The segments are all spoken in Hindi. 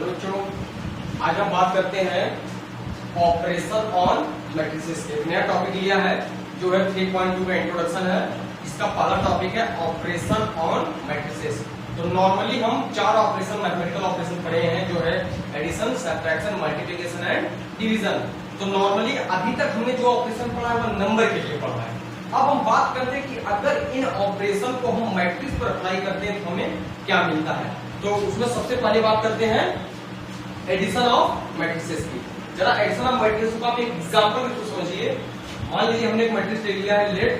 तो बच्चों आज हम बात करते हैं ऑपरेशन ऑन मैट्रिसेस के। नया टॉपिक लिया है जो है 3.2 का इंट्रोडक्शन है। इसका पहला टॉपिक है ऑपरेशन ऑन मैट्रिसेस। तो नॉर्मली हम 4 ऑपरेशन मैथमेटिकल ऑपरेशन पढ़े हैं जो है addition, subtraction, multiplication and division. तो नॉर्मली अभी तक हमने जो ऑपरेशन पढ़ा है वो नंबर के लिए पढ़ा है। अब हम बात करते हैं कि अगर इन ऑपरेशन को हम मैट्रिक्स पर अप्लाई करते हैं तो हमें क्या मिलता है। तो उसमें सबसे पहले बात करते हैं एडिशन ऑफ मैट्रिसेस की। जरा एडिशन ऑफ मैट्रिक्स का आप एक एग्जांपल में समझिए। मान लीजिए हमने एक मैट्रिक्स ले लिया है, लेट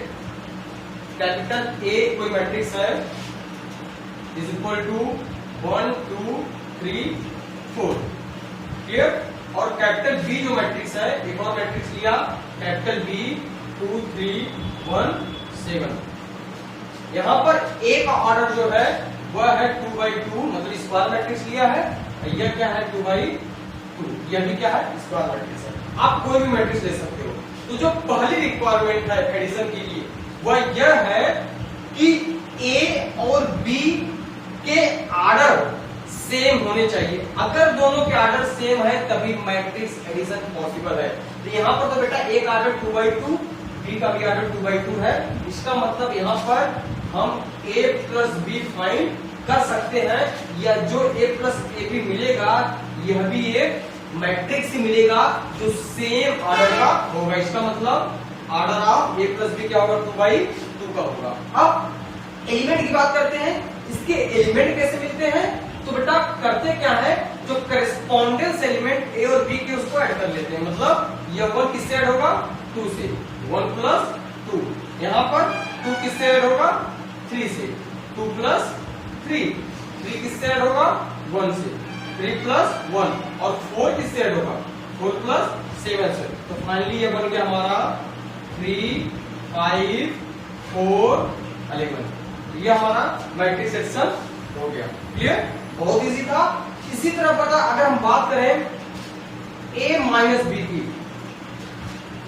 कैपिटल ए कोई मैट्रिक्स है इज इक्वल टू 1 2 3 4, क्लियर। और कैपिटल बी जो मैट्रिक्स है, एक और मैट्रिक्स लिया कैपिटल बी 2 3 1 7। यहां पर ए का ऑर्डर जो है वह है 2/2, मतलब स्क्वायर मैट्रिक्स लिया है। यह क्या है 2/2, यह भी क्या है स्क्वायर मैट्रिक्स है। आप कोई भी मैट्रिक्स ले सकते हो। तो जो पहली रिक्वायरमेंट है एडिशन के लिए वह यह है कि ए और बी के ऑर्डर सेम होने चाहिए। अगर दोनों के ऑर्डर सेम है तभी मैट्रिक्स एडिशन पॉसिबल है। तो यहाँ पर तो बेटा ए का ऑर्डर 2/2, बी का भी ऑर्डर 2/2 है। इसका मतलब यहाँ पर हम a प्लस बी फाइंड कर सकते हैं, या जो a प्लस ए बी मिलेगा यह भी एक मैट्रिक्स ही मिलेगा जो सेम ऑर्डर का होगा। इसका मतलब order of a plus B क्या होगा 2/2 का होगा। अब एलिमेंट की बात करते हैं। इसके एलिमेंट कैसे मिलते हैं? तो बेटा करते क्या है, जो करेस्पॉन्डेंस एलिमेंट ए और बी के उसको ऐड कर लेते हैं। मतलब यह 1 किससे ऐड होगा 2 से, 1 प्लस 2। यहाँ पर 2 किससे ऐड होगा 3 से, 2 प्लस 3, 3 किससे ऐड होगा 1 से, 3 प्लस 1। और 4 किससे ऐड होगा 4 प्लस 7 से। तो फाइनली ये बन गया हमारा 3 5 4 11। ये हमारा मैट्रिक्स एडिशन हो गया। क्लियर, बहुत इजी था। इसी तरह पता अगर हम बात करें a माइनस बी की,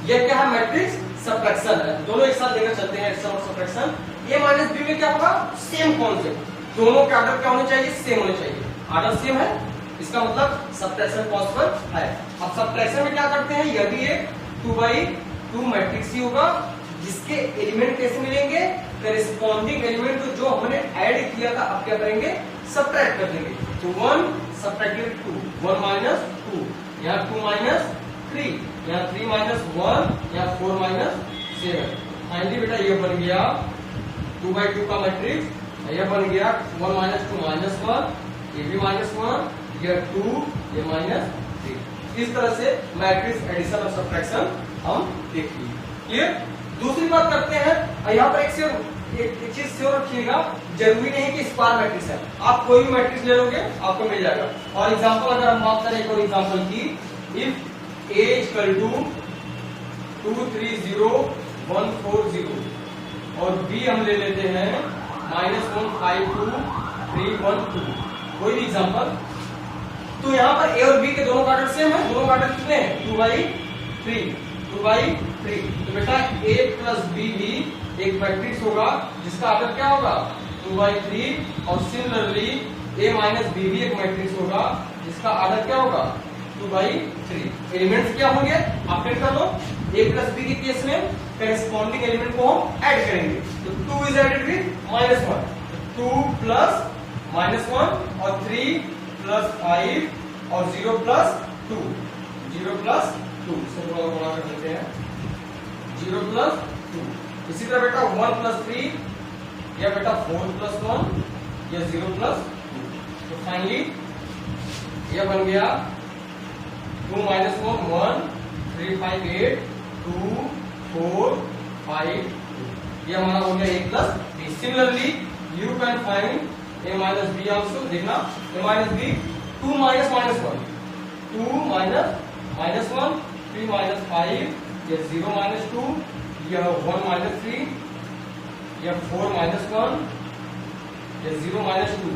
यह क्या है मैट्रिक्स सब्ट्रैक्शन है। दोनों एक साथ लेकर चलते हैं एडिशन और सब्ट्रैक्शन। a माइनस बी में क्या होगा सेम कॉन्सेप्ट, दोनों के ऑर्डर क्या होने चाहिए सेम होने चाहिए। ऑर्डर सेम है इसका मतलब सब्ट्रैक्शन पॉसिबल है। अब सब्ट्रैक्शन में क्या करते हैं, यह भी एक 2/2 मैट्रिक्स ही होगा जिसके एलिमेंट कैसे मिलेंगे, करेस्पॉन्डिंग एलिमेंट तो जो हमने ऐड किया था अब क्या करेंगे सब्ट्रैक्ट कर देंगे। तो 1 सब्ट्रैक्टेड 2, 1 माइनस 2, यहाँ 2 माइनस 3, यहाँ 3 माइनस 1, यहाँ 4 माइनस 7। फाइनली बेटा ये बन गया 2/2 का मैट्रिक्स। यह बन गया 1 माइनस 2 माइनस 1, ये भी माइनस 1, यह 2, ये माइनस 3। इस तरह से मैट्रिक्स एडिशन और सब्ट्रैक्शन हम देख लिए। क्लियर। दूसरी बात करते हैं, यहाँ पर एक चीज से रखिएगा, जरूरी नहीं कि स्क्वायर मैट्रिक्स है, आप कोई भी मैट्रिक्स ले लोगे आपको मिल जाएगा। और एग्जांपल अगर हम बात करें एक और एग्जांपल की, इफ a इक्वल टू 2 3 0 1 4 0 और b हम ले लेते हैं -1 5 2 3 1 2, कोई भी एग्जांपल। तो यहाँ पर a और b के दोनों का ऑर्डर सेम है। दोनों का ऑर्डर कितने हैं 2/3, 2/3। तो बेटा a प्लस b भी एक मैट्रिक्स होगा जिसका ऑर्डर क्या होगा 2/3। और सिमिलरली a माइनस b भी एक मैट्रिक्स होगा जिसका ऑर्डर क्या होगा 2/3। एलिमेंट्स क्या होंगे आप ऐड कर लो। a प्लस b के केस में करेस्पॉन्डिंग एलिमेंट को हम ऐड करेंगे। तो 2 इज एडेड विद -1, 2 प्लस -1 और 3 प्लस 5 और 0 प्लस 2, 0 प्लस 2 से थोड़ा बड़ा कर देते हैं 0 प्लस 2। इसी तरह बेटा 1 प्लस 3, या बेटा 4 प्लस 1, या 0 प्लस 2। तो फाइनली यह बन गया 2 माइनस 1 1 3 5 8 2 4 5 2। यह हमारा हो गया a plus b। Similarly you can find a minus b also. देखना a minus b 2 minus -1, 2 minus -1, 3 minus 5, यह 0 माइनस 2, यह 1 माइनस 3, यह 4 माइनस 1, यह 0 माइनस 2।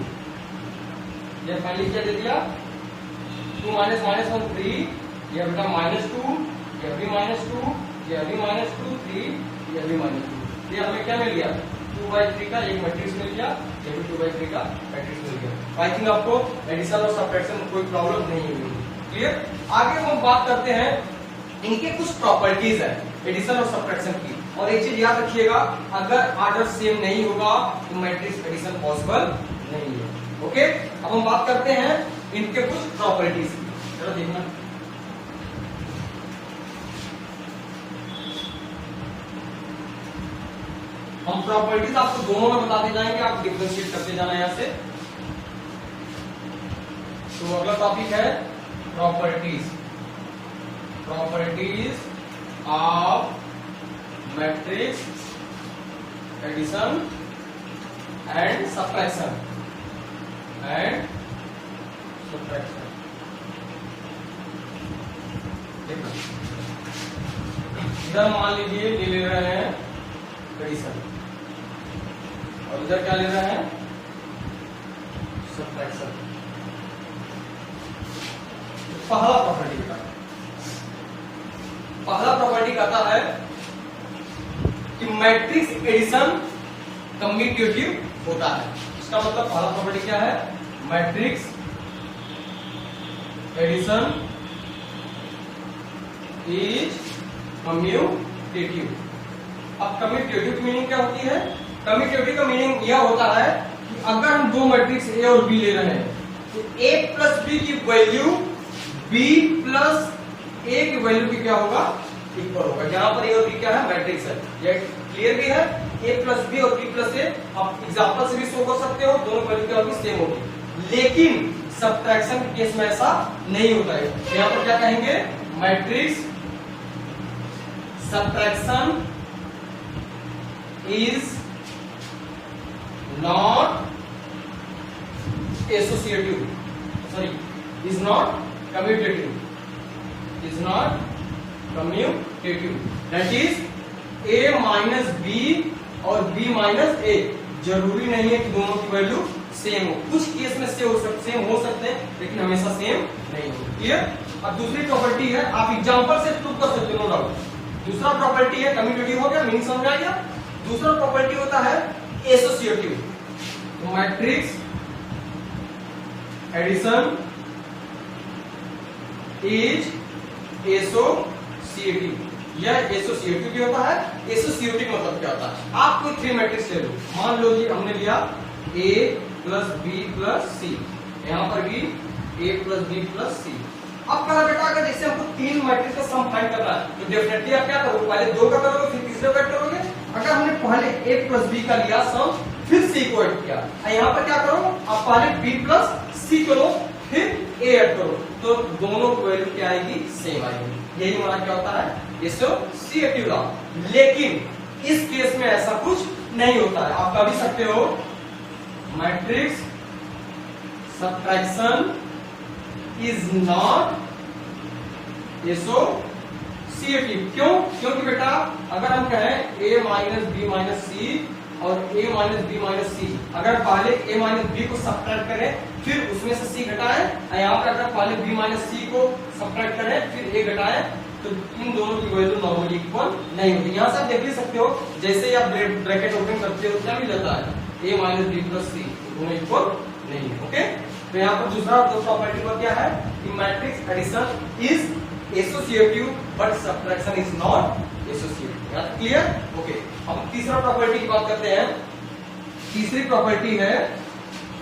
यह फाइनली क्या दे दिया 2 माइनस -1 3, यह बेटा -2, यह भी -2, यह भी -2 3, यह भी -2। ये हमें क्या मिल गया 2/3 का एक मैट्रिक्स मिल गया, ये भी 2/3 का मैट्रिक्स मिल गया। आई थिंक आपको एडिशन और सब्ट्रैक्शन में कोई प्रॉब्लम नहीं हुई। क्लियर। आगे हम बात करते हैं इनके कुछ प्रॉपर्टीज है एडिशन और सब्ट्रैक्शन की। और एक चीज याद रखिएगा, अगर ऑर्डर सेम नहीं होगा तो मैट्रिक्स एडिशन पॉसिबल नहीं है। ओके, अब हम बात करते हैं इनके कुछ प्रॉपर्टीज की। चलो देखना, हम प्रॉपर्टीज आपको दोनों में बताते जाएंगे, आप डिफरेंशिएट करते जाना यहां से। तो अगला टॉपिक है properties, properties of matrix addition and subtraction and subtraction. इधर मान लीजिए ये ले रहे हैं एडिशन और इधर क्या ले रहे हैं सब्ट्रैक्शन। पहला प्रॉपर्टी का पहला प्रॉपर्टी कहता है कि मैट्रिक्स एडिशन कम्यूटेटिव होता है। इसका मतलब पहला प्रॉपर्टी क्या है, मैट्रिक्स एडिशन इज कम्यूटेटिव। अब कम्यूटेटिव की मीनिंग क्या होती है, कम्यूटेटिव का मीनिंग यह होता है कि अगर हम दो मैट्रिक्स ए और बी ले रहे हैं तो a प्लस बी की वैल्यू b प्लस a की वैल्यू की क्या होगा, इक्वल होगा। यहाँ पर a और b क्या है, मैट्रिक्स है, यह क्लियर भी है। a प्लस बी और b प्लस a आप एग्जांपल से भी शो कर सकते हो, दोनों वैल्यू क्या होगी, सेम होगी। लेकिन सब्ट्रैक्शन के केस में ऐसा नहीं होता है। यहाँ पर क्या कहेंगे, matrix subtraction is not associative, sorry is not commutative, is not commutative. That is a minus B और b माइनस a। जरूरी नहीं है कि दोनों की वैल्यू सेम हो, कुछ केस में सेम हो सकते हैं लेकिन हमेशा सेम नहीं हो। क्लियर। अब दूसरी प्रॉपर्टी है, आप एग्जांपल से प्रूव कर सकते हो, नो डाउट। दूसरा प्रॉपर्टी है कम्यूटेटिव, हो गया, मीनिंग समझ आ गया। दूसरा प्रॉपर्टी होता है एसोसिएटिव। तो मैट्रिक्स एडिशन इज एसोसिएटिव। यह एसोसिएटिव भी होता है। एसोसिएटिव मतलब क्या होता है, आप कोई थ्री मैट्रिक्स ले लो, मान लो जी हमने लिया a प्लस बी प्लस सी, यहाँ पर भी a प्लस बी प्लस सी। अब कहा बेटा अगर जैसे हमको तीन मैट्रिक्स का सम फाइंड करना है तो डेफिनेटली आप क्या करोगे, पहले दो का करोगे फिर तीसरे का करोगे। अगर हमने पहले a प्लस बी का लिया सम फिर c को ऐड किया, यहाँ पर क्या करो, आप पहले b प्लस सी करो फिर a ऐड करो, तो दोनों की वैल्यू क्या आएगी, सेम आएगी। यही हमारा क्या होता है, एसोसिएटिव लॉ। लेकिन इस केस में ऐसा कुछ नहीं होता है। आप कह भी सकते हो matrix subtraction is not associative. क्यों, क्योंकि बेटा अगर हम कहें a माइनस बी माइनस सी और a माइनस बी माइनस सी, अगर पहले a माइनस बी को सब्ट्रैक्ट करें फिर उसमें से c घटाएं, यहाँ पर अगर पहले b माइनस सी को सब्ट्रैक्ट करें फिर a घटाएं, तो इन दोनों की वैल्यू नॉर्मली इक्वल नहीं होती। यहाँ से आप देख ही सकते हो, जैसे ही आप ब्रैकेट ओपन करते हो क्या मिल जाता है, a माइनस बी प्लस सी, दोनों इक्वल नहीं है। ओके, तो यहाँ पर दूसरा प्रॉपर्टी पर क्या है कि matrix addition is associative but subtraction is not associative. Clear. Okay, अब तीसरा प्रॉपर्टी की बात करते हैं। तीसरी प्रॉपर्टी है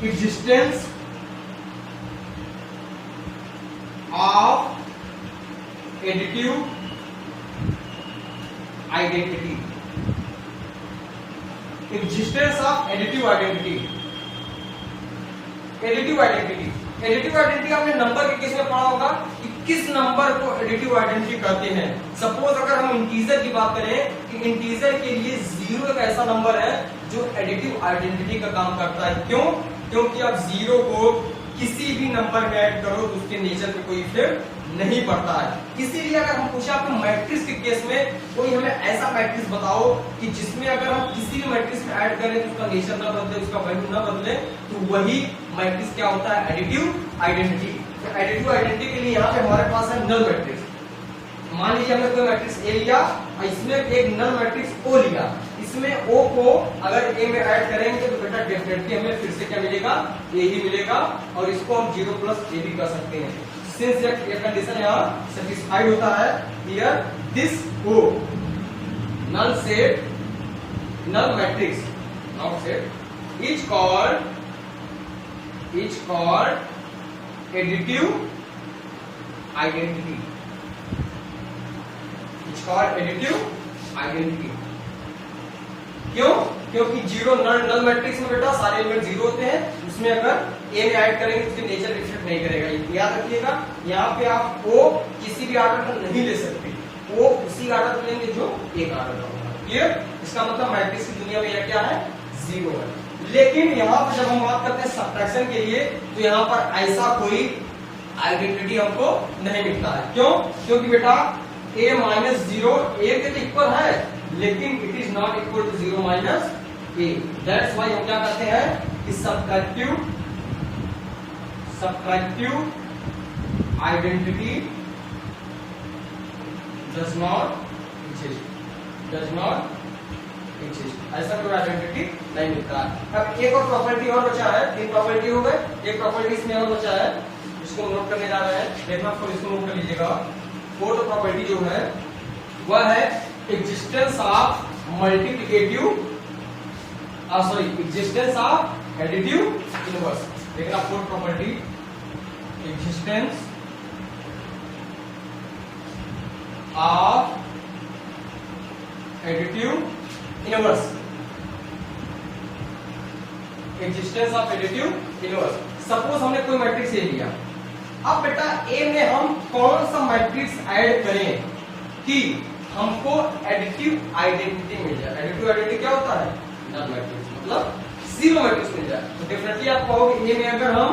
existence of additive identity. Existence of additive identity. Additive identity, additive identity आपने नंबर के केस में पढ़ा होगा कि किस नंबर को एडिटिव आइडेंटिटी कहते हैं। सपोज अगर हम इंटीजर की बात करें कि इंटीजर के लिए जीरो एक ऐसा नंबर है जो एडिटिव आइडेंटिटी का काम करता है। क्यों, क्योंकि आप जीरो को किसी भी नंबर में ऐड करो तो उसके नेचर पे कोई इफेक्ट नहीं पड़ता है। इसीलिए अगर हम पूछे आपको मैट्रिक्स के केस में कोई हमें ऐसा मैट्रिक्स बताओ कि जिसमें अगर हम किसी भी मैट्रिक्स में ऐड करें तो उसका नेचर ना बदले, उसका वैल्यू ना बदले, तो वही मैट्रिक्स क्या होता है, एडिटिव आइडेंटिटी। तो एडिटिव आइडेंटिटी के लिए यहाँ पे हमारे पास है नल मैट्रिक्स। मान लीजिए हमने कोई मैट्रिक्स ए लिया और इसमें एक नल मैट्रिक्स ओ लिया, इसमें ओ को अगर ए में ऐड करेंगे तो बेटा डेफिनेटली हमें फिर से क्या मिलेगा, ए ही मिलेगा, और इसको हम 0 प्लस ए भी कर सकते हैं। सिंस ये कंडीशन यहाँ सेटिस्फाइड होता है, here this O null set, null matrix, not set, is called additive identity. It's called additive identity. क्यों? क्योंकि जीरो नल मैट्रिक्स में बेटा सारे एलिमेंट जीरो होते हैं, उसमें अगर ए में ऐड करेंगे तो उसकी नेचर रिफ्लेक्ट नहीं करेगा। याद रखिएगा, यहाँ पे आप ओ किसी भी आर्डर का नहीं ले सकते, वो उसी आर्डर को लेंगे जो एक आर्डर का होगा। क्लियर? इसका मतलब मैट्रिक्स की दुनिया में यह क्या है, जीरो है। लेकिन यहाँ पर जब हम बात करते हैं सब्ट्रैक्शन के लिए, तो यहाँ पर ऐसा कोई आइडेंटिटी हमको नहीं मिलता है। क्यों? क्योंकि बेटा a माइनस जीरो ए के तो इक्वल है, लेकिन it is not equal to zero minus A. That's why हम क्या करते हैं कि subtractive identity does not exist, ऐसा कोई आइडेंटिटी नहीं मिलता है। अब एक और प्रॉपर्टी और बचा है, तीन प्रॉपर्टी हो गए, एक प्रॉपर्टी इसमें और बचा है, इसको नोट करने जा रहे हैं, देखना फिर इसको नोट कर लीजिएगा। फोर्थ प्रॉपर्टी जो है वह है existence of multiplicative existence of additive inverse. देखना fourth property, existence of additive inverse, existence of additive inverse. Suppose हमने कोई मैट्रिक्स ए लिया, अब बेटा ए में हम कौन सा मैट्रिक्स ऐड करें कि हमको एडिटिव आइडेंटिटी मिल जाए। एडिटिव आइडेंटिटी क्या होता है, नल मैट्रिक्स, मतलब जीरो मैट्रिक्स मिल जाए। तो डेफिनेटली आप कहोगे ए में अगर हम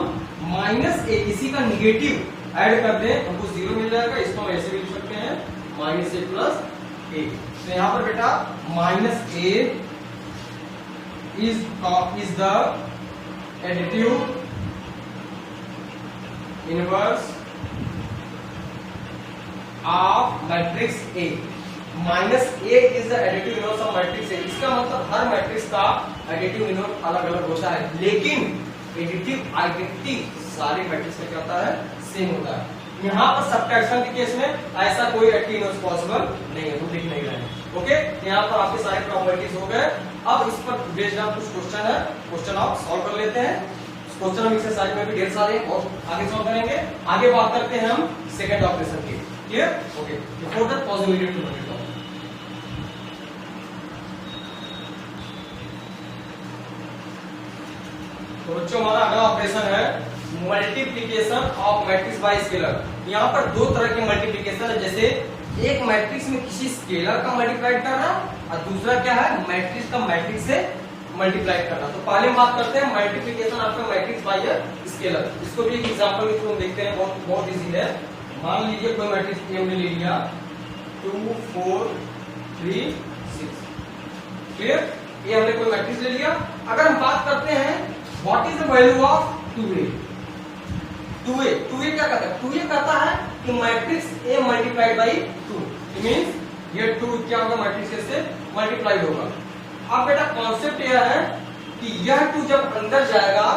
माइनस ए इसी का निगेटिव ऐड कर दें हमको जीरो मिल जाएगा। इसको हम ऐसे भी लिख सकते हैं माइनस ए प्लस ए। तो यहाँ पर बेटा minus A is the additive inverse of matrix A. Minus A is the additive inverse of matrix A. इसका मतलब हर मैट्रिक्स का एडिटिव इनवर्स अलग अलग होता है, लेकिन एडिटिव आइडेंटिटी सारे मैट्रिक्स का क्या होता है, सेम होता है। यहाँ पर सब्ट्रैक्शन के केस में ऐसा कोई एडिटिव इनवर्स पॉसिबल नहीं है, तो लिख नहीं रहे हैं। ओके, यहाँ पर आपके सारे प्रॉपर्टीज हो गए। अब इस पर बेस्ड ऑन कुछ क्वेश्चन है, क्वेश्चन आप सॉल्व कर लेते हैं। क्वेश्चन हम एक्सरसाइज में भी ढेर सारे और आगे सॉल्व करेंगे। आगे बात करते हैं हम सेकंड ऑपरेशन की। Clear? Okay, before that pause immediately note it down. तो बच्चों हमारा अगला ऑपरेशन है multiplication of matrix by scalar. यहाँ पर दो तरह के मल्टीप्लिकेशन है, जैसे एक मैट्रिक्स में किसी स्केलर का मल्टीप्लाई करना और दूसरा क्या है, मैट्रिक्स का मैट्रिक्स से मल्टीप्लाई करना। तो पहले बात करते हैं multiplication of matrix by scalar. इसको भी एक एग्जांपल के थ्रू देखते हैं, बहुत इजी है। मान लीजिए कोई मैट्रिक्स ए हमने ले लिया 2 4 3 6। क्लियर? ये हमने कोई मैट्रिक्स ले लिया। अगर हम बात करते हैं what is the value of 2a। 2a क्या कहता है, 2a कहता है कि matrix a multiplied by 2। It means ये 2 क्या होगा, मैट्रिक्स से मल्टीप्लाइड होगा। अब बेटा कॉन्सेप्ट यह है कि यह 2 जब अंदर जाएगा,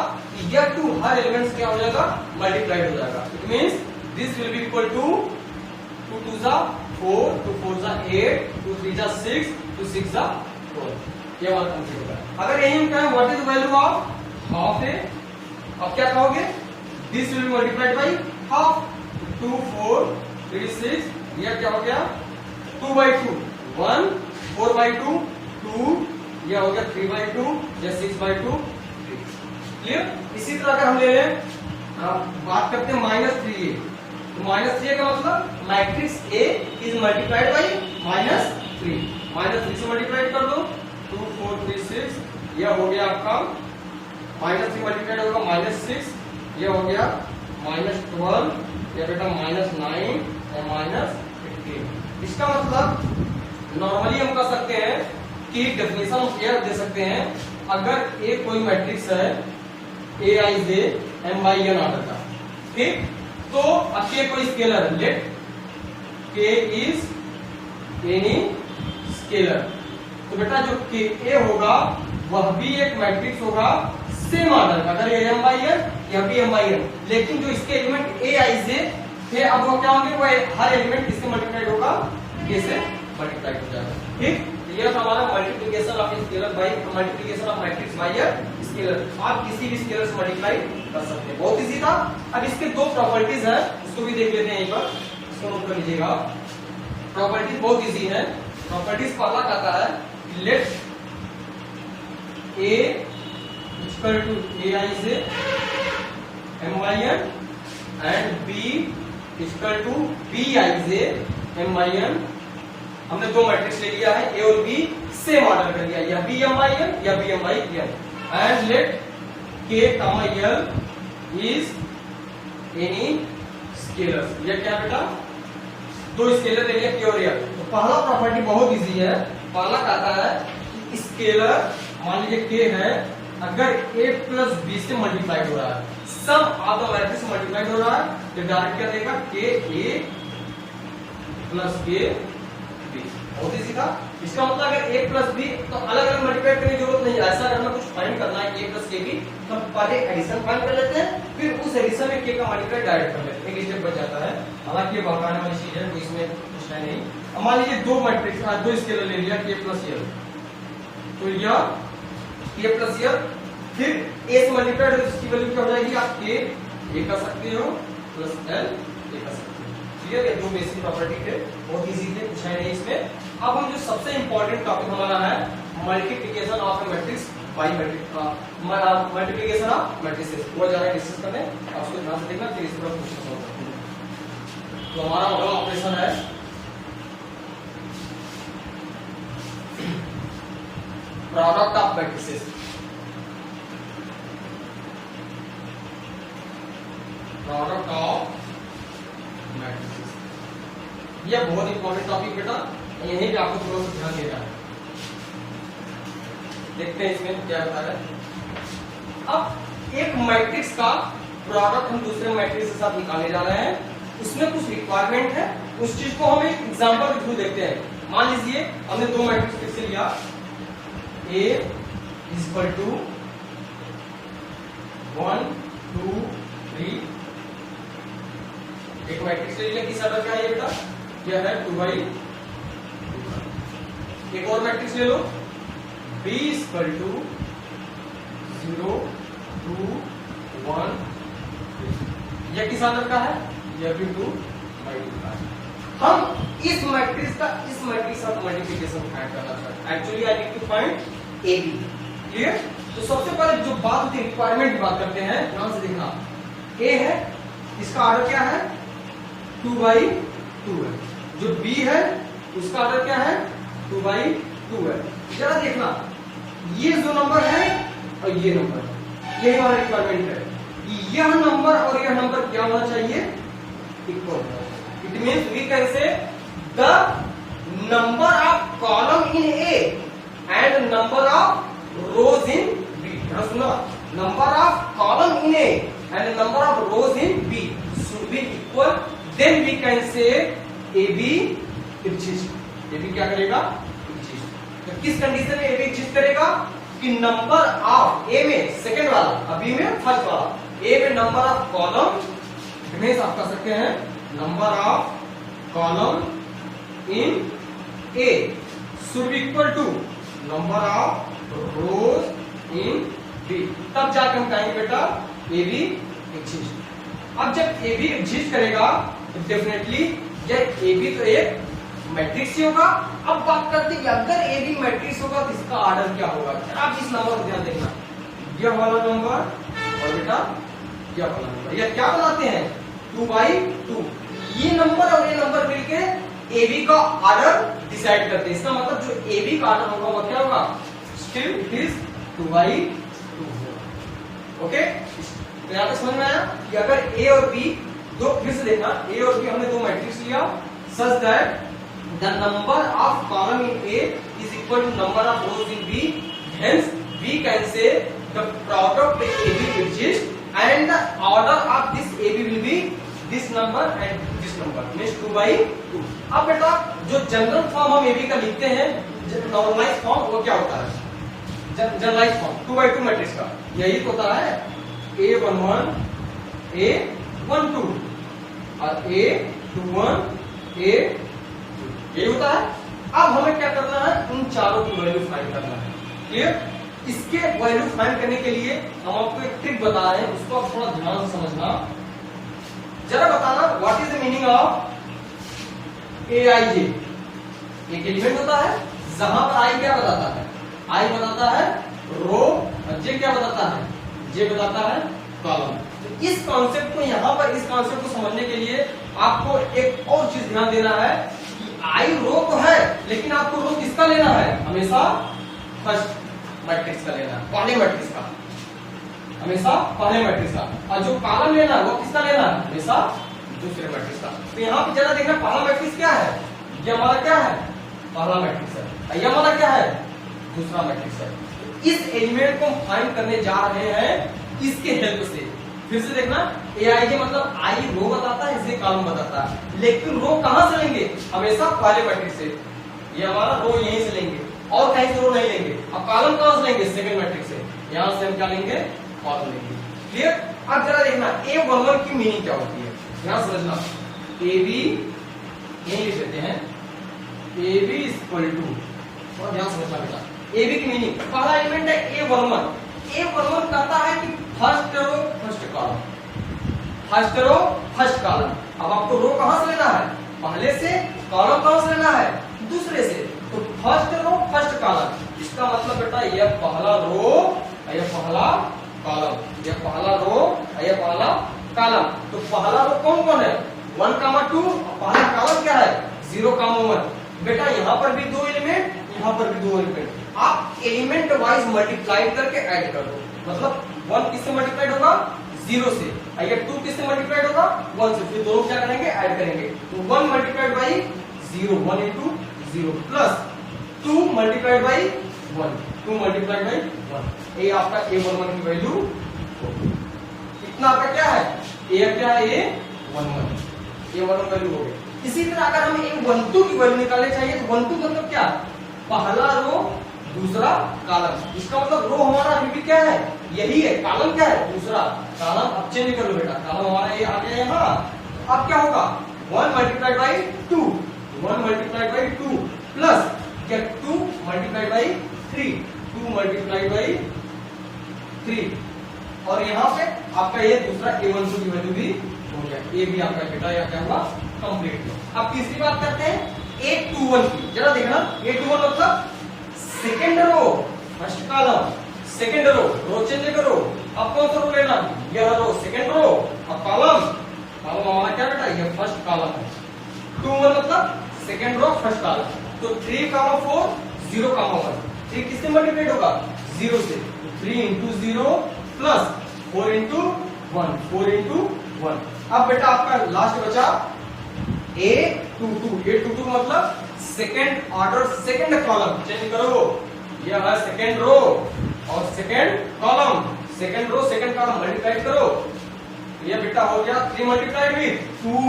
यह 2 हर एलिमेंट्स क्या हो जाएगा, मल्टीप्लाइड हो जाएगा। It means this will be equal to 2 2 जा 4, 2 4 जा 8, 2 3 जा 6, 2 6 जा 4। ये वाला कॉन्सेप्ट होगा। अगर यही हम कहें what is the value of half a, अब क्या कहोगे, this will be multiplied by half. 2 4 3 6, यह क्या हो गया 2 by 2 1, 4 by 2 2, यह हो गया 3 by 2, या 6 by 2 3। क्लियर? इसी तरह अगर हम ले लें, बात करते हैं -3a। तो -3a का मतलब matrix A is multiplied by -3। -3 से मल्टीप्लाइड कर दो, 2 4 3 6, यह हो गया आपका -3 मल्टीप्लाइड होगा -6, यह हो गया -12, या बेटा -9 या -15। इसका मतलब नॉर्मली हम कह सकते हैं कि डेफिनेशन यह दे सकते हैं, अगर ए कोई मैट्रिक्स है aij m/n ऑर्डर का, ठीक, तो अब के कोई स्केलर है, let k is any scalar. तो बेटा जो के ए होगा वह भी एक मैट्रिक्स होगा सेम ऑर्डर का, अगर एम बाई एन या बी एम बाई एन, लेकिन जो इसके एलिमेंट ए आई जे थे अब वो क्या होंगे, वो हर एलिमेंट किससे मल्टीप्लाइड होगा, के से मल्टीप्लाइड हो जाएगा। ठीक, ये हमारा multiplication of scalar by multiplication of matrix by scalar. आप किसी भी स्केलर से मल्टीप्लाई कर सकते हैं, बहुत इजी था। अब इसके दो प्रॉपर्टीज हैं, उसको भी देख लेते हैं एक बार, इसको नोट कर लीजिएगा। प्रॉपर्टीज बहुत इजी है। प्रॉपर्टीज पहला कहता है let A equal to A I से M by N and B equal to B I से एम वाई एन। हमने दो मैट्रिक्स ले लिया है, ए और बी सेम ऑर्डर कर दिया, या बी एम आई एन या B M I N. And let K comma L is any scalar. ये क्या बेटा, दो स्केलर ले लिया के और एल। तो पहला प्रॉपर्टी बहुत इजी है। पहला कहता है कि स्केलर मान लीजिए के है, अगर a प्लस बी से मल्टीप्लाइड हो रहा है, सब ऑफ द मैट्रिक्स मल्टीप्लाइड हो रहा है, तो डायरेक्ट क्या देगा, के ए प्लस के बी। बहुत इजी था। इसका मतलब अगर a प्लस बी तो अलग अलग मल्टीप्लाइड करने की जरूरत नहीं है। ऐसा अगर हमें कुछ फाइंड करना है a प्लस के बी, तो हम पहले एडिशन फाइंड कर लेते हैं, फिर उस एडिशन में k का मल्टीप्लाई डायरेक्ट कर लेते हैं, एक स्टेप बच जाता है। हालांकि ये बकाने वाली चीज है, तो इसमें कुछ है नहीं। अब मान लीजिए दो मैट्रिक्स दो स्केलर ले लिया k प्लस l, तो यह k प्लस l, फिर a से मल्टीप्लाइड हो, इसकी वैल्यू क्या हो जाएगी, आप k a कर सकते हो प्लस l a कर सकते हो। क्लियर है, दो बेसिक प्रॉपर्टी थे, बहुत इजी थे, कुछ है नहीं इसमें। अब हम जो सबसे इंपॉर्टेंट टॉपिक हमारा है multiplication of A matrix bye matrix, multiplication of matrices, वो जा रहा है डिस्कस करने। आप उसको ध्यान से देखना, फिर इस पर क्वेश्चन सॉल्व करते हैं। तो हमारा अगला ऑपरेशन है product of matrices. Product of matrices, यह बहुत इंपॉर्टेंट टॉपिक बेटा, यहीं पे आपको थोड़ा सा ध्यान देना है। देखते हैं इसमें क्या बता रहा है। अब एक मैट्रिक्स का प्रोडक्ट हम दूसरे मैट्रिक्स के साथ निकालने जा रहे हैं, उसमें कुछ रिक्वायरमेंट है, उस चीज को हम एक एग्जांपल के थ्रू देखते हैं। मान लीजिए हमने दो मैट्रिक्स फिर से लिया, A is equal to 1 2 3। एक मैट्रिक्स ले लिया, किस ऑर्डर का है ये बेटा, क्या है 2/2। एक और मैट्रिक्स ले लो, B is equal to 0 2 1 3। यह किस ऑर्डर का है, यह भी 2/2 का है। हम इस मैट्रिक्स का इस मैट्रिक्स का मल्टीप्लिकेशन फाइंड करना चाहते हैं। Actually I need to find AB। Clear, तो सबसे पहले जो बात होती है रिक्वायरमेंट की बात करते हैं, ध्यान से देखना। A है, इसका ऑर्डर क्या है 2/2 है। जो B है उसका ऑर्डर क्या है 2/2 है। जरा देखना, ये जो नंबर है और ये नंबर, यही हमारा रिक्वायरमेंट है कि यह नंबर और यह नंबर क्या होना चाहिए, equal. It means we can say the number of column in A and number of rows in B। सुनो, number of column in A and number of rows in B should be equal, then we can say AB exists। AB क्या करेगा, exist। तो किस कंडीशन में AB exist करेगा कि नंबर ऑफ A में सेकंड वाला, B में फर्स्ट वाला। A में नंबर ऑफ कॉलम, मींस आप कह सकते हैं number of column in A should be equal to number of rows in B। तब जाकर हम कहेंगे बेटा AB एग्जिस्ट। अब जब AB एग्जिस्ट करेगा तो डेफिनेटली यह AB तो एक मैट्रिक्स ही होगा। अब बात करते हैं कि अगर AB मैट्रिक्स होगा तो इसका ऑर्डर क्या होगा। आप इस नंबर को ध्यान देखना, यह वाला नंबर और बेटा यह वाला नंबर, यह क्या बनाते हैं 2/2। ये नंबर और ये नंबर मिलके AB का ऑर्डर डिसाइड करते हैं। इसका मतलब जो AB का ऑर्डर होगा वो क्या होगा, स्टिल इट इज 2/2 होगा। ओके, तो यहाँ पे समझ में आया कि अगर A और B दो, फिर से देखना, A और B हमने दो मैट्रिक्स लिया such that the number of column in A is equal to number of rows in B, hence we can say the product AB exists and the order of this AB will be this number and this number, means 2/2। अब बेटा जो जनरल फॉर्म हम AB का लिखते हैं नॉर्मलाइज फॉर्म वो क्या होता है, जनरलाइज फॉर्म 2x2 मैट्रिक्स का यही तो होता है A11 A12 और A21 A22 यही होता है। अब हमें क्या करना है, उन चारों की वैल्यू फाइंड करना है। क्लियर? इसके वैल्यू फाइंड करने के लिए हम आपको एक ट्रिक बता रहे हैं, उसको आप थोड़ा ध्यान से समझना। जरा बताना what is the meaning of a i j. एक एलिमेंट होता है जहां पर आई क्या बताता है, आई बताता है रो और जे क्या बताता है, जे बताता है कॉलम। तो इस कॉन्सेप्ट को यहां पर, इस कॉन्सेप्ट को समझने के लिए आपको एक और चीज ध्यान देना है कि आई रो तो है, लेकिन आपको रो किसका लेना है, हमेशा फर्स्ट मैट्रिक्स का लेना है, पहले मैट्रिक्स का, हमेशा पहले मैट्रिक्स का। और जो कॉलम लेना है वो किसका लेना है, हमेशा दूसरे मैट्रिक्स का। तो यहाँ पे जरा देखना पहला मैट्रिक्स क्या है, ये हमारा क्या है, पहला मैट्रिक्स है, ये हमारा क्या है, दूसरा मैट्रिक्स है। इस एलिमेंट को हम फाइंड करने जा रहे हैं इसके हेल्प से। फिर से देखना एआईजे मतलब आई रो बताता है, इसे कॉलम बताता है, लेकिन रो कहां से लेंगे, हमेशा पहले मैट्रिक्स से। ये हमारा रो यहीं से लेंगे और कहीं से रो नहीं लेंगे। अब कॉलम कहां से लेंगे, सेकंड मैट्रिक्स से, यहां से हम क्या लेंगे, कॉलम लेंगे। क्लियर? अब जरा देखना A11 की मीनिंग क्या होती है, यहां समझना। AB यहीं लिख देते हैं, AB इक्वल टू, और ध्यान समझना बेटा, AB की मीनिंग, पहला एलिमेंट है A11। A11 कहता है कि first row first column, first row first column. अब आपको रो कहां से लेना है, पहले से, कॉलम कहां से लेना है, दूसरे से। तो फर्स्ट रो फर्स्ट कॉलम, इसका मतलब बेटा यह पहला रो, यह पहला कॉलम, यह पहला रो, यह पहला कॉलम। तो पहला रो कौन कौन है, 1,2, और पहला कॉलम क्या है, 0,1। बेटा यहाँ पर भी दो एलिमेंट, यहाँ पर भी दो एलिमेंट, आप एलिमेंट वाइज मल्टीप्लाई करके ऐड कर दो। मतलब 1 किससे मल्टीप्लाइड होगा, 0 से, और 2 किससे मल्टीप्लाइड होगा, 1 से। फिर दोनों क्या करेंगे, ऐड करेंगे। तो 1 multiplied by 0, 1 into 0, plus 2 multiplied by 1, 2 multiplied by 1। ये आपका A11 की वैल्यू होगी। इतना आपका क्या है, A क्या है, A11 वैल्यू हो गई। इसी तरह अगर हमें A12 की वैल्यू निकालनी चाहिए तो 12 मतलब क्या, पहला रो दूसरा कॉलम। इसका मतलब रो हमारा अभी भी क्या है, यही है, कॉलम क्या है, दूसरा कॉलम। अब चेंज कर लो बेटा, कॉलम हमारा ये आ गया यहाँ। अब क्या होगा, 1 multiplied by 2, 1 multiplied by 2, plus 2 multiplied by 3, 2 multiplied by 3। और यहाँ पे आपका ये दूसरा A12 की वैल्यू भी हो गया। ये भी आपका बेटा या क्या हुआ, कंप्लीट। अब तीसरी बात करते हैं A21 की। जरा देखना A21 मतलब second row first column, second row change करो। अब कौन सा रो लेना, यह रो सेकेंड रो, और कॉलम, कॉलम हमारा क्या बेटा, यह फर्स्ट कॉलम है। 21 मतलब सेकेंड रो फर्स्ट कॉलम। तो 3,4 0,1, 3 किससे मल्टीप्लाइड होगा, 0 से। 3 इंटू 0 प्लस 4 इंटू 1, 4 इंटू 1। अब बेटा आपका लास्ट बचा A22 मतलब second order second column. Change करो, यह है सेकेंड रो और second column, second row second column multiply करो। यह बेटा हो गया 3 मल्टीप्लाइड विथ 2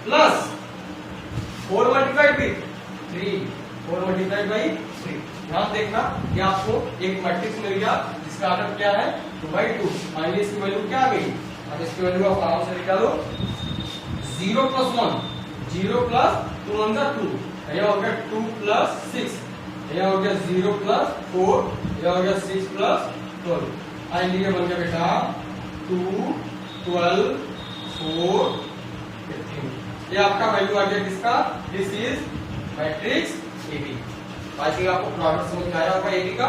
प्लस 4 मल्टीप्लाइड विथ 3, 4 मल्टीप्लाइड बाई 3। ध्यान देखना, ये आपको एक मैट्रिक्स मिल गया जिसका ऑर्डर क्या है 2/2। फाइनली इसकी वैल्यू क्या आ गई, अब इसकी वैल्यू आप आराम से निकालो। 0 प्लस 1, 0 प्लस 2 1 2, यह हो गया 2 प्लस 6, यह हो गया 0 प्लस 4, यह हो गया 6 प्लस 12। फाइनली ये बन गया बेटा 2 12 4 15। ये आपका वैल्यू आ गया किसका, this is matrix AB। I think आपको प्रोडक्ट समझ में आया होगा AB का।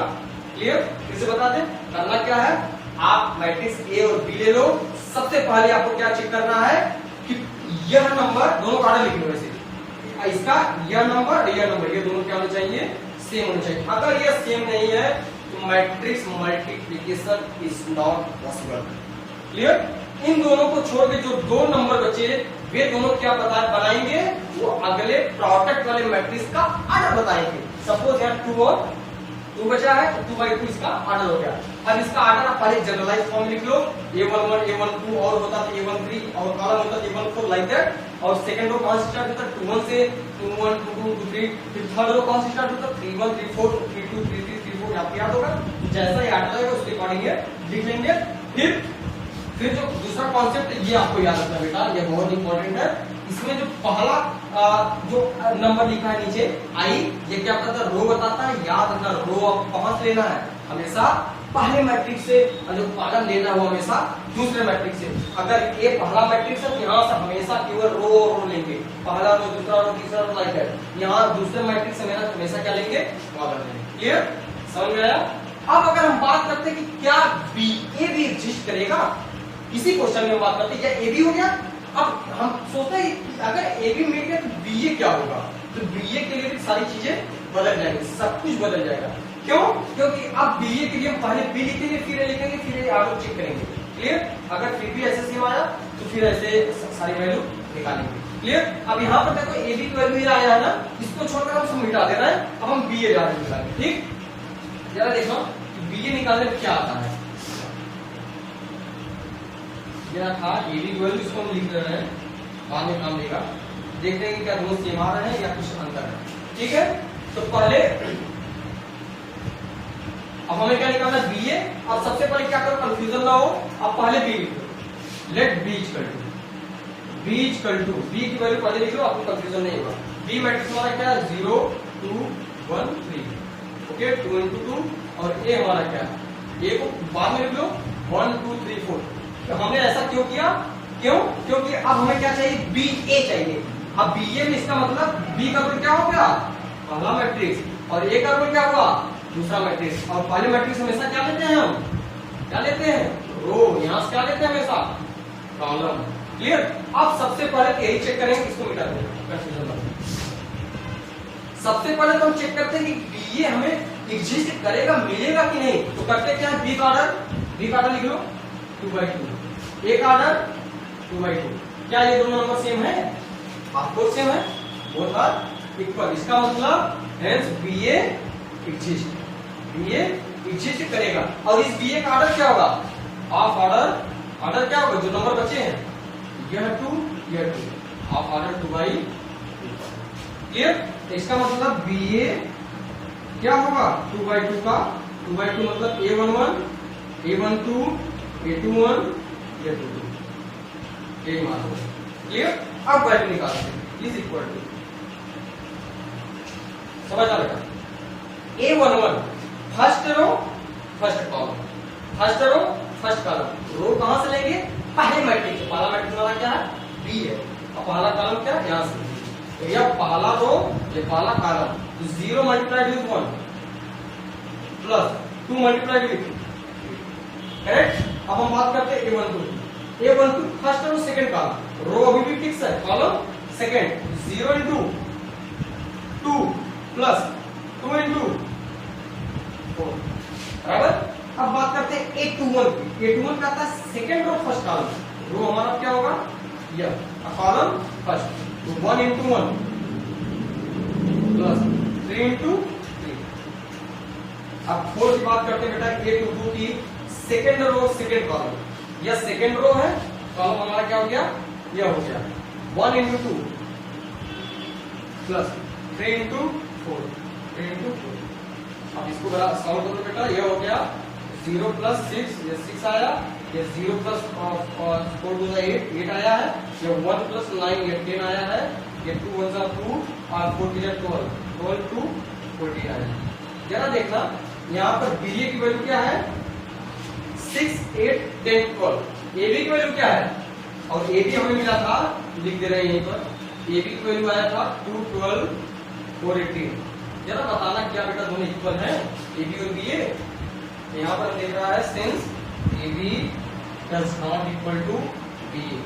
क्लियर? फिर से बता दें, करना क्या है, आप मैट्रिक्स A और B ले लो। सबसे पहले आपको क्या चेक करना है कि यह नंबर, दोनों का ऑर्डर लिख लो वैसे, इसका यह नंबर और यह नंबर, ये दोनों क्या होने चाहिए, सेम होने चाहिए। अगर यह सेम नहीं है तो matrix multiplication is not possible. Clear? इन दोनों को छोड़ के जो दो नंबर बचे वे दोनों क्या बनाएंगे, वो अगले प्रोडक्ट वाले मैट्रिक्स का ऑर्डर बताएंगे। सपोज यार 2 और 2 बचा है तो 2/2 इसका ऑर्डर हो गया। अब इसका ऑर्डर आप पहले जनरलाइज फॉर्म लिख लो, A11 A12 और होता तो A13 और कॉलम होता A14 लाइक दैट। और सेकंड रो कहां से स्टार्ट होता है, 21 से, 2 1 2 2 2 3, फिर थर्ड रो कौन से स्टार्ट होता है 3 1 3 4 3 2 3 3 3 4, आपको याद होगा। जैसा याद आएगा उसके अकॉर्डिंग ये लिख लेंगे। फिर जो दूसरा कॉन्सेप्ट ये आपको याद रखना बेटा, ये बहुत इंपॉर्टेंट है। इसमें जो पहला जो नंबर लिखा है नीचे आई, ये क्या करता है रो बताता है। याद रखना रो आप कहां से लेना है, हमेशा पहले मैट्रिक्स से, और जो कॉलम लेना हो हमेशा दूसरे मैट्रिक्स से। अगर ये पहला मैट्रिक्स है तो यहाँ से हमेशा केवल रो और रो लेंगे, पहला रो दूसरा रो तीसरा रो लाइक है। यहाँ दूसरे मैट्रिक्स से हमेशा क्या लेंगे कॉलम लेंगे। क्लियर, समझ में आया। अब अगर हम बात करते हैं कि क्या बी ए भी एग्जिस्ट करेगा, इसी क्वेश्चन में बात करते हैं क्या ए बी हो गया। अब हम सोचते हैं कि अगर ए बी मिल गया तो बी ए क्या होगा, तो बी ए के लिए भी सारी चीजें बदल जाएंगी, सब कुछ बदल जाएगा। क्यों, क्योंकि अब बी ए के लिए हम पहले बी लिखेंगे फिर ए लिखेंगे फिर ए आगे चेक करेंगे। क्लियर, अगर फिर भी ऐसे सेम आया तो फिर ऐसे सारी वैल्यू निकालेंगे। क्लियर, अब यहाँ पर देखो ए बी की वैल्यू आया है ना, इसको छोड़कर हम सब मिटा दे रहे हैं। अब हम बी ए जा रहे हैं निकालने। ठीक, जरा देखो बी ए निकालने में क्या आता है। यह था ए बी की वैल्यू, इसको हम लिख रहे हैं, बाद में काम देगा। देखते हैं कि क्या दोनों सेम आ रहे हैं या कुछ अंतर है। ठीक है, तो पहले अब हमें क्या निकालना है बी ए। और सबसे पहले क्या करो, कंफ्यूजन ना हो, अब पहले बी लिखो। Let B equal to B की वैल्यू पहले लिख लो, आपको कंफ्यूजन नहीं होगा। बी मैट्रिक्स हमारा क्या है 0 2 1 3, ओके 2 into 2, और ए हमारा क्या है, ए को बाद में लिख लो 1 2 3 4। तो हमने ऐसा क्यों किया, क्यों, क्योंकि अब हमें क्या चाहिए बी ए चाहिए। अब बी ए में इसका मतलब बी का रूट क्या हो गया पहला मैट्रिक्स, और ए का रूट क्या हुआ दूसरा मैट्रिक्स। और पहले मैट्रिक्स हमेशा क्या लेते हैं, हम क्या लेते हैं रो, यहां से क्या लेते हैं हमेशा कॉलम। क्लियर, अब सबसे पहले यही चेक करेंगे, इसको मिटा देंगे कंफ्यूजन मत। सबसे पहले तो हम चेक करते हैं कि बी ए हमें एग्जिस्ट करेगा, मिलेगा कि नहीं। तो करते क्या है, बी का ऑर्डर लिख लो 2/2, ए का ऑर्डर 2/2। क्या ये दोनों नंबर सेम है, आपको सेम है, बोथ आर इक्वल। इसका मतलब hence B A exist, B A exist करेगा। और इस बी ए का ऑर्डर क्या होगा, ऑफ ऑर्डर क्या होगा, जो नंबर बचे हैं यह 2 यह 2, ऑफ ऑर्डर 2/2। क्लियर, इसका मतलब बी ए क्या होगा 2/2 का, 2/2 मतलब A11 A12 A21 A22, यही मान लो। क्लियर, अब वैल्यू निकालते हैं इज इक्वल टू, समझ आ रहा A11 first row first column, first row first column. Row कहां से लेंगे, पहले मैट्रिक्स, पहला मैट्रिक्स वाला क्या है बी है, और पहला कॉलम क्या है यहां से। तो यह पहला रो ये पहला कॉलम, 0 मल्टीप्लाइड विद 1 प्लस 2 मल्टीप्लाइड विद, करेक्ट। अब हम बात करते हैं A12 first row second column, row अभी भी फिक्स है, column second 0 into 2 plus 2 into 4, बराबर। अब बात करते हैं A21 की, A21 का था सेकंड रो फर्स्ट कॉलम, रो हमारा क्या होगा यह कॉलम फर्स्ट, तो 1 into 1 प्लस 3 into 3। अब 4 की बात करते हैं बेटा A22 की सेकंड रो सेकंड कॉलम, यह सेकंड रो है, कॉलम हमारा क्या हो गया यह हो गया 1 into 2 प्लस 3 into 4 3 into 4। अब इसको बड़ा सॉल्व करो बेटा, यह हो गया 0 plus 6, ये 6 आया, ये 0 plus 4 2 8 आया है, ये 1 plus 9 ये 10 आया है, ये 2 1 2 और 4 12 12 to 14 आया। जरा देखना यहाँ पर बी ए की वैल्यू क्या है 6 8 10 12, ए बी की वैल्यू क्या है, और ए बी हमें मिला था, लिख दे रहे हैं यहीं पर, ए बी की वैल्यू आया था 2 12 4 18। जरा बताना क्या बेटा दोनों इक्वल है ए बी और बी ए। यहाँ पर देख रहा है since a b does not equal to b a,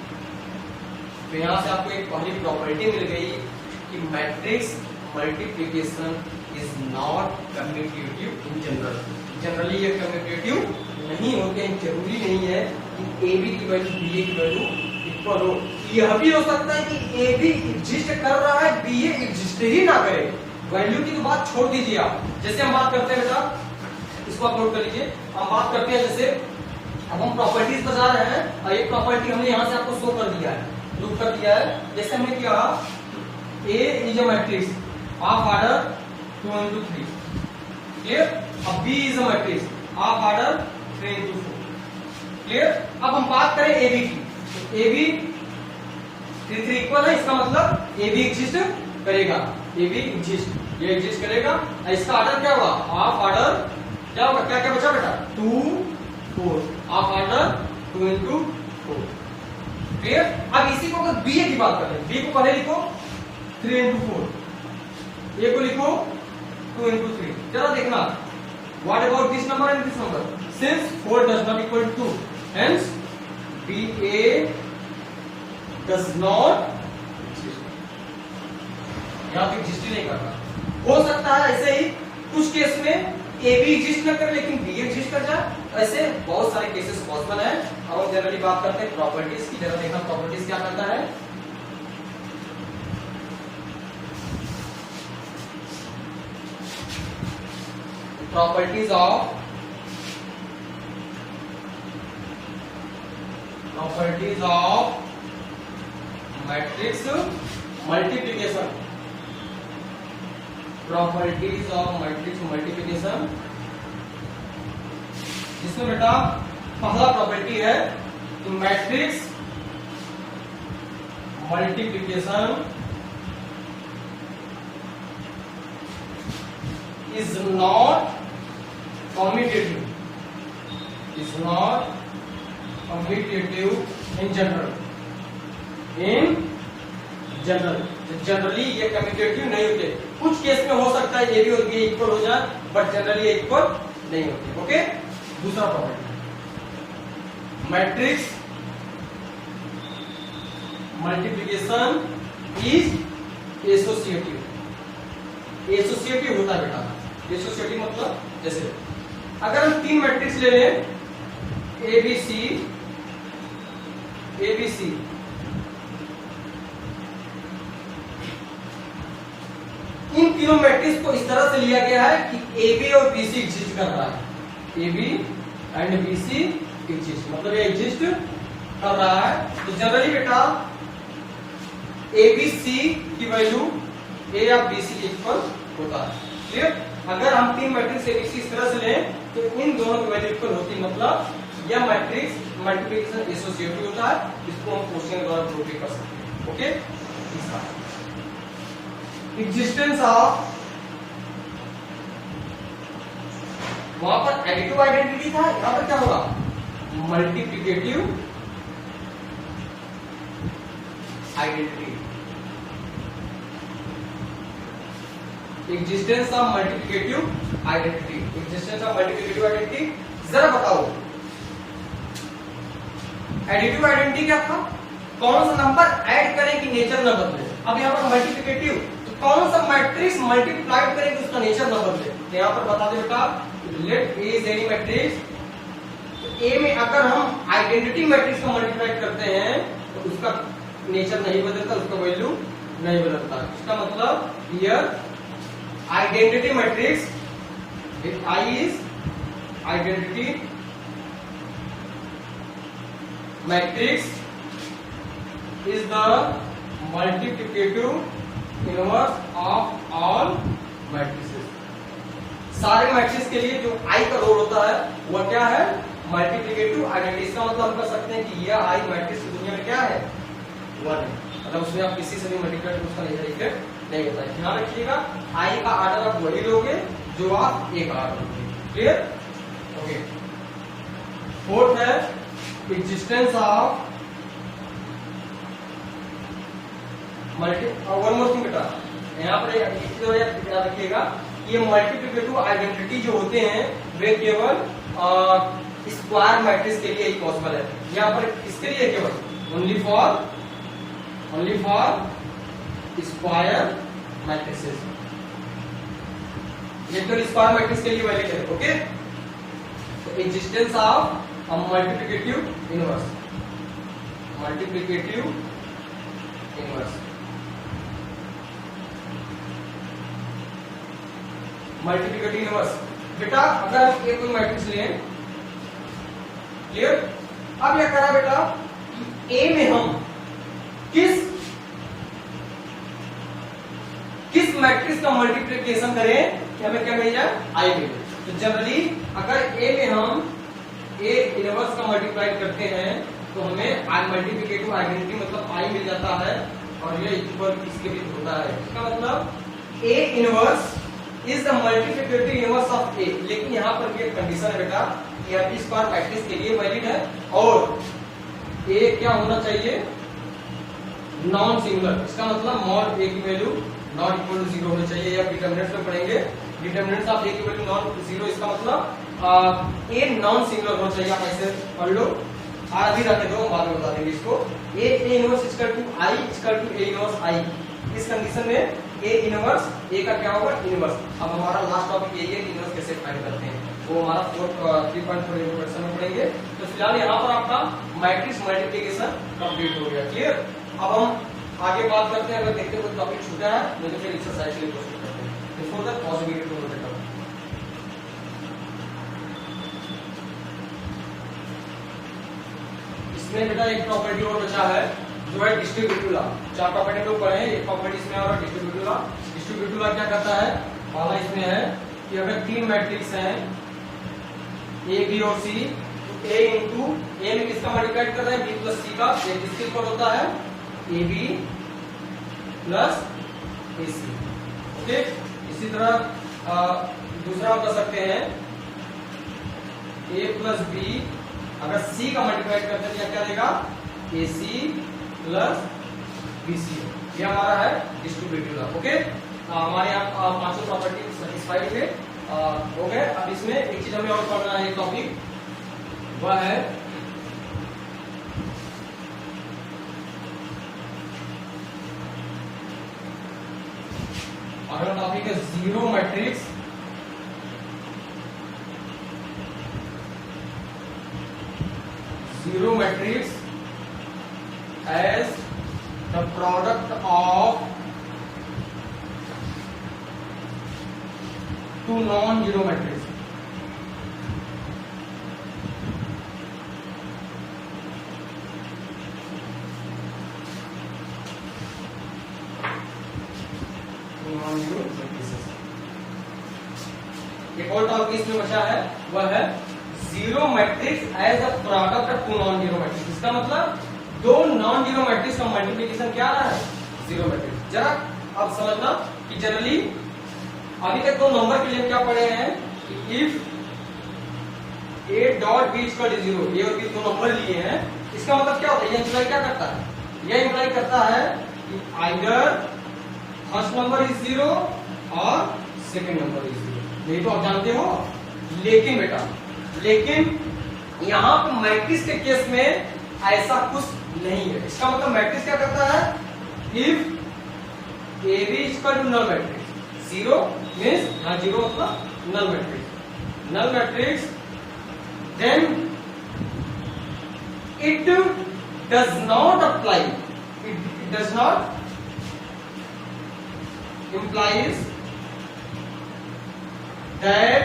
तो यहाँ से आपको एक पहली प्रॉपर्टी मिल गई कि matrix multiplication is not commutative in general. Generally ये कम्यूटेटिव नहीं होते हैं, जरूरी नहीं है कि ए बी की वैल्यू बी ए की वैल्यू इक्वल हो। यह भी हो सकता है कि ए बी एग्जिस्ट कर रहा है बी ए एग्जिस्ट ही ना करे, वैल्यू की तो बात छोड़ दीजिए आप। जैसे हम बात करते हैं बेटा, इसको आप नोट कर लीजिए, हम बात करते हैं जैसे अब हम प्रॉपर्टीज बता रहे हैं, और एक प्रॉपर्टी हमने यहाँ से आपको शो कर दिया है, प्रूव कर दिया है। जैसे हमने किया A is a matrix of order 2 into 3. Clear? अब B is a matrix of order 3 into 4. Clear? अब हम बात करें AB की, तो AB 3 इक्वल है, इसका मतलब AB एग्जिस्ट करेगा, AB एग्जिस्ट, ये एग्जिस्ट करेगा। इसका ऑर्डर क्या हुआ? ऑफ ऑर्डर क्या होगा? क्या क्या बचा बेटा? 2 4 ऑफ ऑर्डर 2 into 4। क्लियर? अब इसी को अगर बी की बात करें, बी को पहले लिखो 3 into 4, ए को लिखो 2 into 3। जरा देखना, what about this number and this number? Since 4 does not equal to 2, hence BA does not exist, यहां पे एग्जिस्ट ही नहीं करता। हो सकता है ऐसे ही कुछ केस में ए भी एग्जिस्ट न करे लेकिन बी एग्जिस्ट कर जाए, ऐसे बहुत सारे केसेस पॉसिबल है। अब हम जनरली बात करते हैं प्रॉपर्टीज की। जरा देखना प्रॉपर्टीज क्या करता है। Properties of matrix multiplication, properties of matrix multiplication, जिसमें बेटा पहला प्रॉपर्टी है कि matrix multiplication is not commutative, is not commutative in general, in general generally ये कम्यूटेटिव नहीं होते। कुछ केस में हो सकता है ए भी और बी इक्वल हो जाए, बट जनरली ये इक्वल नहीं होते। ओके, दूसरा property, matrix multiplication is associative, associative होता है बेटा। एसोसिएटिव मतलब जैसे अगर हम 3 मैट्रिक्स ले लें, ABC ABC, इन तीनों मैट्रिक्स को इस तरह से लिया गया है कि AB और BC एग्जिस्ट कर रहा है, AB एंड BC एग्जिस्ट, मतलब ये एग्जिस्ट कर रहा है। तो जनरली बेटा ABC की वैल्यू A या BC के इक्वल होता है। क्लियर? अगर हम 3 मैट्रिक्स ABC इस तरह से लें तो इन दोनों की वैल्यू इक्वल होती है, मतलब यह मैट्रिक्स मल्टीप्लिकेशन एसोसिएटिव होता है। इसको हम क्वेश्चन द्वारा प्रूव भी कर सकते हैं। ओके, एग्जिस्टेंस ऑफ, वहां पर एडिटिव आइडेंटिटी था, यहां पर क्या होगा? Multiplicative identity, existence of multiplicative identity, existence of multiplicative identity. जरा बताओ एडिटिव आइडेंटिटी क्या था? कौन सा नंबर ऐड करें कि नेचर न बदले। अब यहाँ पर मल्टीप्लिकेटिव, तो कौन सा मैट्रिक्स मल्टीप्लाइड करें कि उसका नेचर न बदले। तो यहाँ पर बता दे बेटा, let A is any matrix, a में अगर हम आइडेंटिटी मैट्रिक्स को मल्टीप्लाई करते हैं तो उसका नेचर नहीं बदलता, उसका वैल्यू नहीं बदलता। इसका मतलब here identity matrix, if I is identity matrix is the multiplicative inverse of all matrices। सारे मैट्रिक्स के लिए जो I का रोल होता है वह क्या है? Multiplicative identity. इसका मतलब हम कर सकते हैं कि यह I मैट्रिक्स की दुनिया में क्या है? 1 है, मतलब उसमें आप किसी से भी मल्टीप्लाई करो उसका नेचर इफेक्ट नहीं होता है। ध्यान रखिएगा, I का ऑर्डर आप वही लोगे जो आप A का ऑर्डर लोगे। क्लियर? ओके, फोर्थ है existence of multi, one more thing बेटा, यहाँ पर एक चीज और याद रखिएगा, ये मल्टीप्लिकेटिव आइडेंटिटी जो होते हैं वे केवल स्क्वायर मैट्रिक्स के लिए ही पॉसिबल है। यहाँ पर किसके लिए? केवल ओनली फॉर स्क्वायर मैट्रिसेस, ये केवल स्क्वायर मैट्रिक्स के लिए वैलिड है। ओके, तो existence of multiplicative inverse, multiplicative inverse, multiplicative inverse. बेटा अगर हम एक कोई मैट्रिक्स लें, क्लियर? अब क्या करा बेटा, ए में हम किस मैट्रिक्स का मल्टीप्लिकेशन करें कि हमें क्या मिल जाए, आई मिले। तो जनरली अगर ए में हम ए इनवर्स का मल्टीप्लाई करते हैं तो हमें आई मल्टीप्लिकेटिव आइडेंटिटी मतलब आई मिल जाता है, और ये इक्वल इसके भी होता है। इसका मतलब a inverse is the multiplicative inverse of a. लेकिन यहाँ पर भी एक कंडीशन है बेटा, कि स्क्वायर मैट्रिक्स के लिए वैलिड है और ए क्या होना चाहिए, नॉन सिंगुलर। इसका मतलब मॉड ए की वैल्यू नॉट इक्वल टू 0 होनी चाहिए, या डिटरमिनेंट्स में पढ़ेंगे डिटरमिनेंट्स ऑफ ए की वैल्यू नॉट 0। इसका मतलब ए नॉन सिंगुलर होना चाहिए। आप ऐसे पढ़ लो, आधी रखने दो, बाद में बता देंगे इसको। A inverse equal to I equal to A inverse I. इस कंडीशन में ए इनवर्स ए का क्या होगा, इनवर्स। अब हमारा लास्ट टॉपिक यही है कि इनवर्स कैसे फाइंड करते हैं, वो हमारा 3.4 इंट्रोडक्शन में पढ़ेंगे। तो फिलहाल यहाँ पर आपका मैट्रिक्स मल्टीप्लिकेशन कंप्लीट हो गया, क्लियर। अब हम आगे बात करते हैं, अगर देखते हैं कोई टॉपिक छूटा है तो फिर एक्सरसाइज के लिए प्रोसीड करते हैं। Before that possibility to note down. इसमें बेटा एक प्रॉपर्टी और बचा है जो है डिस्ट्रीब्यूटिव लॉ। 4 प्रॉपर्टी लोग पढ़े हैं, एक प्रॉपर्टी इसमें और डिस्ट्रीब्यूटिव लॉ। डिस्ट्रीब्यूटिव लॉ क्या करता है, पहला इसमें है कि अगर 3 मैट्रिक्स हैं ए बी और सी, तो ए इंटू ए में किसका मल्टीप्लाई कर रहे हैं, बी प्लस सी का। ये किसके इक्वल होता है, A B plus A C. Okay, इसी तरह दूसरा हम कर सकते हैं ए प्लस बी, अगर सी का मल्टीप्लाई करते हैं क्या देगा, ए सी प्लस बी सी। ये हमारा है डिस्ट्रीब्यूटिव लॉ। ओके, हमारे यहाँ 5 प्रॉपर्टी सेटिस्फाइड हुए हो गए। अब इसमें एक चीज हमें और पढ़ना है, टॉपिक वह है अगला टॉपिक है zero matrix. Zero matrix as the product of two non zero matrix. एक और टॉपिक इसमें बचा है, वह है zero matrix as a product of two non zero matrix. इसका मतलब 2 नॉन जीरो मैट्रिक्स का मल्टीप्लिकेशन क्या रहा है, जीरो मैट्रिक्स। जरा अब समझना कि जनरली अभी तक 2 नंबर के लिए क्या पढ़े हैं कि if A dot B equal to 0, A और बी 2 नंबर लिए हैं। इसका मतलब क्या होता है, ये इंप्लाई क्या करता है, ये इंप्लाई करता है कि आइदर फर्स्ट नंबर इज 0 और सेकंड नंबर इज 0। यही तो आप जानते हो। लेकिन बेटा, लेकिन यहाँ पे मैट्रिक्स के केस में ऐसा कुछ नहीं है। इसका मतलब मैट्रिक्स क्या करता है, if A B equal to null matrix, 0 means यहाँ 0 मतलब null matrix, null matrix, then it does not apply, it does not implies that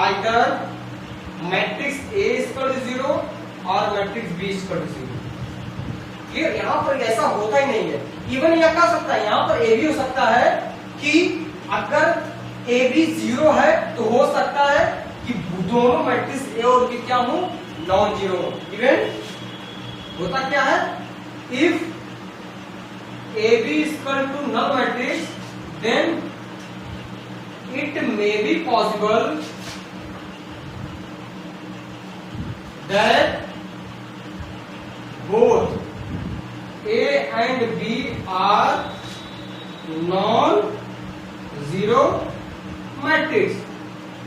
either matrix A is equal to 0 और matrix B is equal to 0। Clear, यहाँ पर ऐसा होता ही नहीं है। इवन यह कह सकता है, यहाँ पर ए भी हो सकता है कि अगर ए बी 0 है तो हो सकता है कि दोनों मैट्रिक्स ए और बी क्या हो, नॉन जीरो हो। इवन होता क्या है, if AB is equal to null matrix, then it may be possible that both A and B are non-zero matrix।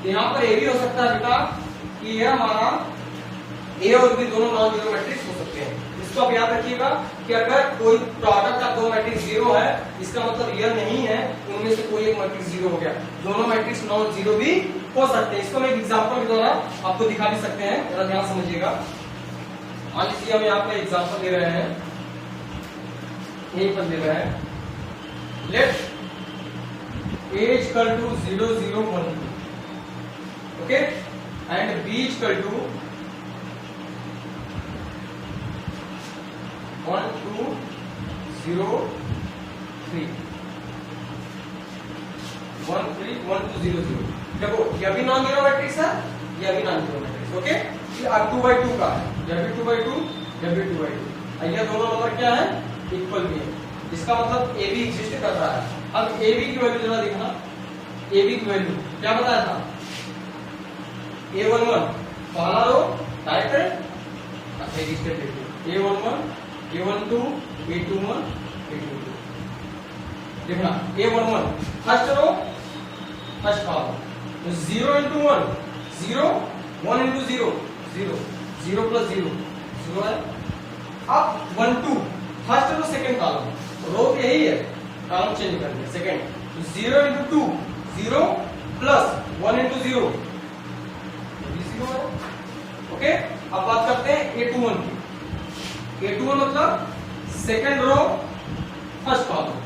यहाँ पर A भी हो सकता है बेटा कि यह हमारा A और B दोनों नॉन जीरो मैट्रिक्स हो सकते हैं। इसको आप याद रखिएगा कि अगर कोई प्रोडक्ट का 2 मैट्रिक्स 0 है, इसका मतलब रियल नहीं है उनमें से कोई एक मैट्रिक्स 0 हो गया। दोनों मैट्रिक्स नॉन जीरो भी हो सकते हैं। इसको मैं एक एग्जांपल के द्वारा आपको दिखा भी सकते हैं, जरा ध्यान समझिएगा। मान लीजिए हम यहाँ पे एग्जांपल दे रहे हैं, यहीं पर दे रहे हैं, let A equal to 0 0 1 2, okay, and B equal to 1 2 0 3। 1 2 0 0। देखो यह भी नॉन जीरो मैट्रिक्स है, यह भी नॉन जीरो मैट्रिक्स। ओके, ये 2/2 का है, यह भी 2/2, यह भी 2/2। यह दोनों नंबर क्या है, इक्वल भी है, इसका मतलब ए बी एग्जिस्ट कर रहा है। अब ए बी की वैल्यू जरा देखना, ए बी की वैल्यू क्या बताया था, A11 पहला रो टाइप है, अच्छा एक स्टेप देखिए, A11 A12 A21 A22। देखना A11 first row first column, तो 0 into 1 0, 1 into 0 0, 0 plus 0 0 है। अब 1 2 फर्स्ट रो सेकंड कॉलम, रो तो यही है, कॉलम चेंज कर दिया सेकंड, तो 0 into 2 0 plus 1 into 0 0 है। ओके, अब बात करते हैं A21 की। A21 मतलब second row first column,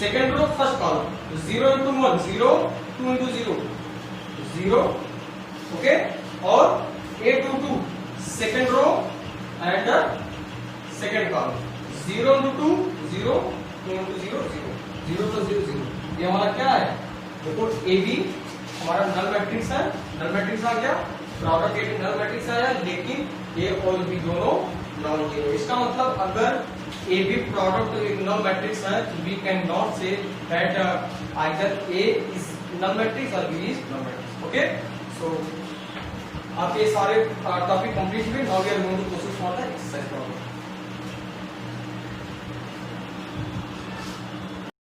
second row first column, 0 into 1 0, 2 into 0 0। Okay, और A22 second row and second column, 0 into 2 0, 2 into 0 0, 0 plus 0 0। ये हमारा क्या है, देखो ए बी हमारा नल मैट्रिक्स है, नल मैट्रिक्स आ गया, product A B null matrix आया, लेकिन ए और बी दोनों नॉन जीरो। इसका मतलब अगर ए बी प्रोडक्ट एक नल मैट्रिक्स है, तो we can not say that either a is null matrix और b is null matrix. Okay, so आपके सारे टॉपिक कंप्लीट हुए। Now we are going to proceed for the exercise problem.